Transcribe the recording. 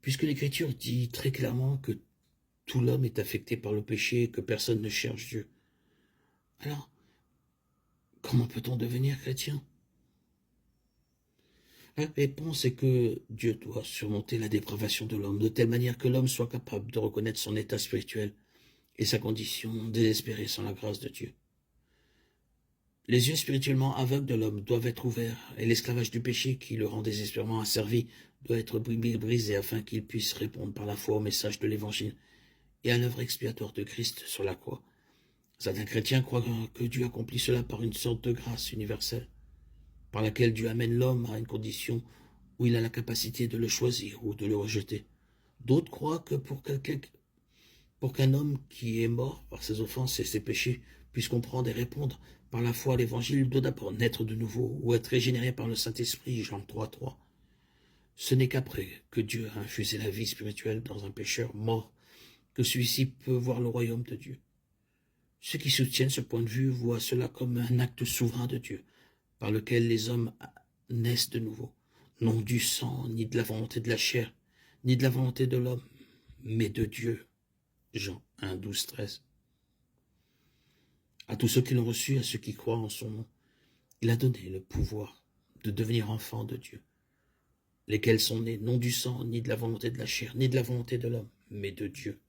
puisque l'Écriture dit très clairement que tout l'homme est affecté par le péché et que personne ne cherche Dieu. Alors, comment peut-on devenir chrétien? La réponse est que Dieu doit surmonter la dépravation de l'homme de telle manière que l'homme soit capable de reconnaître son état spirituel et sa condition désespérée sans la grâce de Dieu. Les yeux spirituellement aveugles de l'homme doivent être ouverts et l'esclavage du péché qui le rend désespérément asservi doit être brisé afin qu'il puisse répondre par la foi au message de l'Évangile et à l'œuvre expiatoire de Christ sur la croix. Certains chrétiens croient que Dieu accomplit cela par une sorte de grâce universelle, par laquelle Dieu amène l'homme à une condition où il a la capacité de le choisir ou de le rejeter. D'autres croient que pour qu'un homme qui est mort par ses offenses et ses péchés puisse comprendre et répondre par la foi à l'Évangile, il doit d'abord naître de nouveau ou être régénéré par le Saint-Esprit, Jean 3,3. Ce n'est qu'après que Dieu a infusé la vie spirituelle dans un pécheur mort que celui-ci peut voir le royaume de Dieu. Ceux qui soutiennent ce point de vue voient cela comme un acte souverain de Dieu, par lequel les hommes naissent de nouveau, non du sang, ni de la volonté de la chair, ni de la volonté de l'homme, mais de Dieu. Jean 1, 12, 13. À tous ceux qui l'ont reçu, à ceux qui croient en son nom, il a donné le pouvoir de devenir enfants de Dieu, lesquels sont nés non du sang, ni de la volonté de la chair, ni de la volonté de l'homme, mais de Dieu.